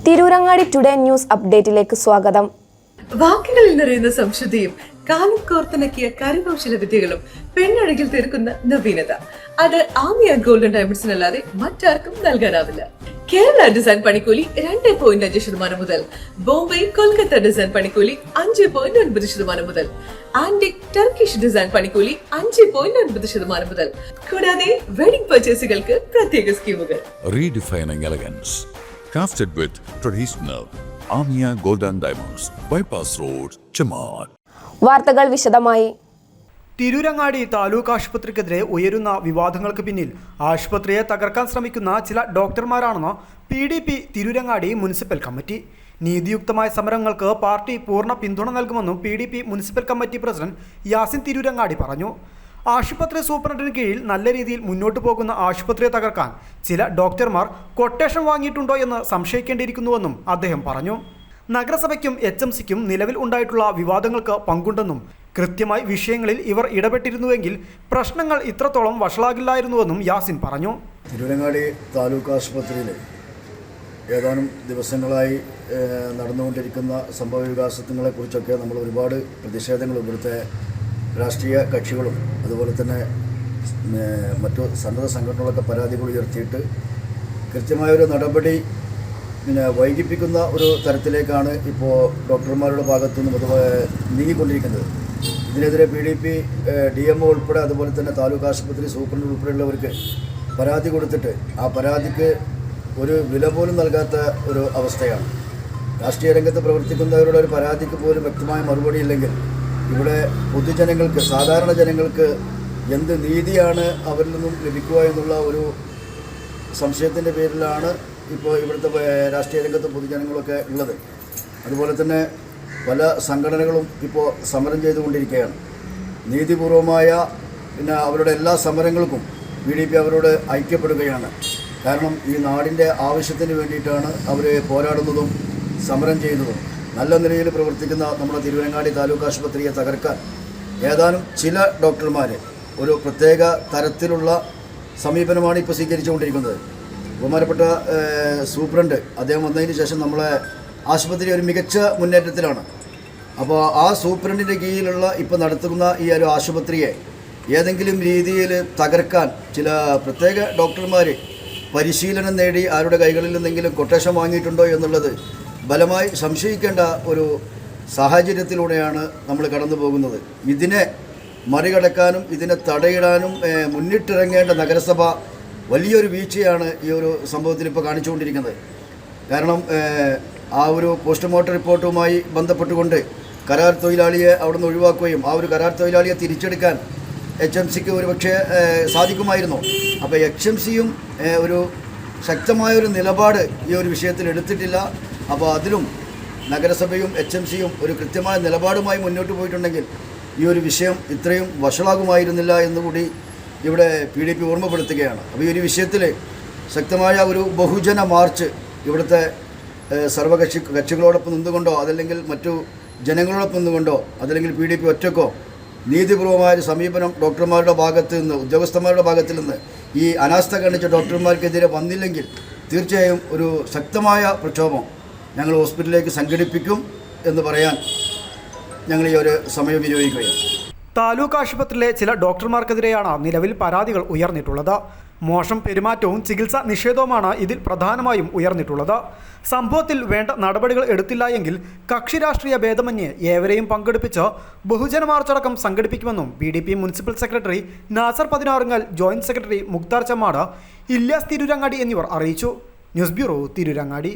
Tirurangadi today news അപ്ഡേറ്റിലേക്ക് സ്വാഗതം. വാക്കുകളിൽ നിറയുന്ന സംശുദ്ധിയും കാലം കോർത്തിണക്കിയ കരകൗശല വിദ്യകളും പെണ്ണഴകിൽ തീർക്കുന്ന നവീനത അത് ആമിയ ഗോൾഡൻ ഡയമണ്ട്സിനല്ലാതെ മറ്റാർക്കും നൽകാനാവില്ല. കേരള ഡിസൈൻ പണിക്കൂലി 2.5% മുതൽ, ബോംബെ കൊൽക്കത്ത ഡിസൈൻ പണിക്കൂലി 5.9% മുതൽ, ആന്റിക് ടർക്കിഷ് ഡിസൈൻ പണിക്കൂലി 5.9% മുതൽ, കൂടാതെ വെഡിംഗ് പർച്ചേസുകൾക്ക് പ്രത്യേക സ്കീമുകൾ. Redefining elegance, crafted with traditional Amia Golden Diamonds, Bypass Road, Chaman. വാർത്തകൾ വിശദമായി. തിരൂരങ്ങാടി താലൂക്ക് ആശുപത്രിക്കെതിരെ ഉയരുന്ന വിവാദങ്ങൾക്ക് പിന്നിൽ ആശുപത്രിയെ തകർക്കാൻ ശ്രമിക്കുന്ന ചില ഡോക്ടർമാരാണെന്ന് PDP തിരൂരങ്ങാടി മുനിസിപ്പൽ കമ്മിറ്റി. നീതിയുക്തമായ സമരങ്ങൾക്ക് പാർട്ടി പൂർണ്ണ പിന്തുണ നൽകുമെന്നും PDP municipal committee president Yasin Tirurangadi പറഞ്ഞു. ആശുപത്രി സൂപ്രണ്ടിന് കീഴിൽ നല്ല രീതിയിൽ മുന്നോട്ടു പോകുന്ന ആശുപത്രിയെ തകർക്കാൻ ചില ഡോക്ടർമാർ കൊട്ടേഷൻ വാങ്ങിയിട്ടുണ്ടോ എന്ന് സംശയിക്കേണ്ടിയിരിക്കുന്നുവെന്നും അദ്ദേഹം പറഞ്ഞു. നഗരസഭയ്ക്കും HMCക്കും നിലവിൽ ഉണ്ടായിട്ടുള്ള വിവാദങ്ങൾക്ക് പങ്കുണ്ടെന്നും കൃത്യമായി വിഷയങ്ങളിൽ ഇവർ ഇടപെട്ടിരുന്നുവെങ്കിൽ പ്രശ്നങ്ങൾ ഇത്രത്തോളം വഷളാകില്ലായിരുന്നുവെന്നും യാസിൻ പറഞ്ഞു. തിരൂരങ്ങാടി താലൂക്ക് ആശുപത്രിയിൽ ഏതാനും ദിവസങ്ങളായി നടന്നുകൊണ്ടിരിക്കുന്ന സംഭവ വികാസങ്ങളെക്കുറിച്ചൊക്കെ നമ്മൾ ഒരുപാട് പ്രതിഷേധങ്ങളും ഇവിടുത്തെ രാഷ്ട്രീയ കക്ഷികളും അതുപോലെ തന്നെ മറ്റു സന്നദ്ധ സംഘടനകളൊക്കെ പരാതികൾ ഉയർത്തിയിട്ട് കൃത്യമായൊരു നടപടി വൈകിപ്പിക്കുന്ന ഒരു തരത്തിലേക്കാണ് ഇപ്പോൾ ഡോക്ടർമാരുടെ ഭാഗത്തുനിന്നും നീങ്ങിക്കൊണ്ടിരിക്കുന്നത്. ഇതിനെതിരെ PDP DMO ഉൾപ്പെടെ അതുപോലെ തന്നെ താലൂക്ക് ആശുപത്രി സൂപ്രണ്ട് ഉൾപ്പെടെയുള്ളവർക്ക് പരാതി കൊടുത്തിട്ട് ആ പരാതിക്ക് ഒരു വില പോലും നൽകാത്ത ഒരു അവസ്ഥയാണ്. രാഷ്ട്രീയ രംഗത്ത് പ്രവർത്തിക്കുന്നവരുടെ ഒരു പരാതിക്ക് പോലും വ്യക്തമായ മറുപടി ഇല്ലെങ്കിൽ ഇവിടെ പൊതുജനങ്ങൾക്ക്, സാധാരണ ജനങ്ങൾക്ക് എന്ത് നീതിയാണ് അവരിൽ നിന്നും ലഭിക്കുക എന്നുള്ള ഒരു സംശയത്തിൻ്റെ പേരിലാണ് ഇപ്പോൾ ഇവിടുത്തെ രാഷ്ട്രീയ രംഗത്ത് പൊതുജനങ്ങളൊക്കെ ഉള്ളത്. അതുപോലെ തന്നെ പല സംഘടനകളും ഇപ്പോൾ സമരം ചെയ്തുകൊണ്ടിരിക്കുകയാണ്. നീതിപൂർവമായ അവരുടെ എല്ലാ സമരങ്ങൾക്കും PDP അവരോട് ഐക്യപ്പെടുകയാണ്. കാരണം ഈ നാടിൻ്റെ ആവശ്യത്തിന് വേണ്ടിയിട്ടാണ് അവർ പോരാടുന്നതും സമരം ചെയ്യുന്നതും. നല്ല നിലയിൽ പ്രവർത്തിക്കുന്ന നമ്മുടെ തിരൂരങ്ങാടി താലൂക്ക് ആശുപത്രിയെ തകർക്കാൻ ഏതാനും ചില ഡോക്ടർമാർ ഒരു പ്രത്യേക തരത്തിലുള്ള സമീപനമാണ് ഇപ്പോൾ സ്വീകരിച്ചുകൊണ്ടിരിക്കുന്നത്. ബഹുമാനപ്പെട്ട സൂപ്രണ്ട് അദ്ദേഹം വന്നതിന് ശേഷം നമ്മളെ ആശുപത്രി ഒരു മികച്ച മുന്നേറ്റത്തിലാണ്. അപ്പോൾ ആ സൂപ്രണ്ടിൻ്റെ കീഴിലുള്ള ഇപ്പോൾ നടത്തുന്ന ഈ ഒരു ആശുപത്രിയെ ഏതെങ്കിലും രീതിയിൽ തകർക്കാൻ ചില പ്രത്യേക ഡോക്ടർമാർ പരിശീലനം നേടി ആരുടെ കൈകളിൽ നിന്നെങ്കിലും കൊട്ടേഷൻ വാങ്ങിയിട്ടുണ്ടോ എന്നുള്ളത് ബലമായി സംശയിക്കേണ്ട ഒരു സാഹചര്യത്തിലൂടെയാണ് നമ്മൾ കടന്നു പോകുന്നത്. ഇതിനെ മറികടക്കാനും ഇതിനെ തടയിടാനും മുന്നിട്ടിറങ്ങേണ്ട നഗരസഭ വലിയൊരു വീഴ്ചയാണ് ഈ ഒരു സംഭവത്തിൽ ഇപ്പോൾ കാണിച്ചുകൊണ്ടിരിക്കുന്നത്. കാരണം ആ ഒരു പോസ്റ്റ്മോർട്ടം റിപ്പോർട്ടുമായി ബന്ധപ്പെട്ടുകൊണ്ട് കരാർ തൊഴിലാളിയെ അവിടെ നിന്ന് ഒഴിവാക്കുകയും ആ ഒരു കരാർ തൊഴിലാളിയെ തിരിച്ചെടുക്കാൻ HMCക്ക് ഒരുപക്ഷെ സാധിക്കുമായിരുന്നു. അപ്പോൾ HMCയും ഒരു ശക്തമായൊരു നിലപാട് ഈ ഒരു വിഷയത്തിൽ എടുത്തിട്ടില്ല. അപ്പോൾ അതിലും നഗരസഭയും HMCയും ഒരു കൃത്യമായ നിലപാടുമായി മുന്നോട്ട് പോയിട്ടുണ്ടെങ്കിൽ ഈ ഒരു വിഷയം ഇത്രയും വഷളാകുമായിരുന്നില്ല എന്നുകൂടി ഇവിടെ PDP ഓർമ്മപ്പെടുത്തുകയാണ്. അപ്പോൾ ഈ ഒരു വിഷയത്തിൽ ശക്തമായ ഒരു ബഹുജന മാർച്ച് ഇവിടുത്തെ കക്ഷികളോടൊപ്പം നിന്നുകൊണ്ടോ അതല്ലെങ്കിൽ മറ്റു ജനങ്ങളോടൊപ്പം നിന്നുകൊണ്ടോ അതല്ലെങ്കിൽ PDP ഒറ്റക്കോ നീതിപൂർവമായൊരു സമീപനം ഡോക്ടർമാരുടെ ഭാഗത്ത് നിന്ന്, ഉദ്യോഗസ്ഥന്മാരുടെ ഭാഗത്തിൽ നിന്ന് ഈ അനാസ്ഥ കാണിച്ച ഡോക്ടർമാർക്കെതിരെ വന്നില്ലെങ്കിൽ തീർച്ചയായും ഒരു ശക്തമായ പ്രക്ഷോഭം ഞങ്ങൾ ഹോസ്പിറ്റലിലേക്ക് സംഘടിപ്പിക്കും എന്ന് പറയാൻ ഞങ്ങൾ ഈ ഒരു സമയം വിനിയോഗിക്കുകയാണ്. താലൂക്ക് ആശുപത്രിയിലെ ചില ഡോക്ടർമാർക്കെതിരെയാണ് നിലവിൽ പരാതികൾ ഉയർന്നിട്ടുള്ളത്. മോശം പെരുമാറ്റവും ചികിത്സാ നിഷേധവുമാണ് ഇതിൽ പ്രധാനമായും ഉയർന്നിട്ടുള്ളത്. സംഭവത്തിൽ വേണ്ട നടപടികൾ എടുത്തില്ല എങ്കിൽ കക്ഷി രാഷ്ട്രീയ ഭേദമന്യേ ഏവരെയും പങ്കെടുപ്പിച്ച് ബഹുജന മാർച്ചടക്കം സംഘടിപ്പിക്കുമെന്നും PDP municipal secretary Nasar Pathinarungal, joint secretary Mukhtar Chemmad, Ilyas Tirurangadi എന്നിവർ അറിയിച്ചു. News bureau, Tirurangadi.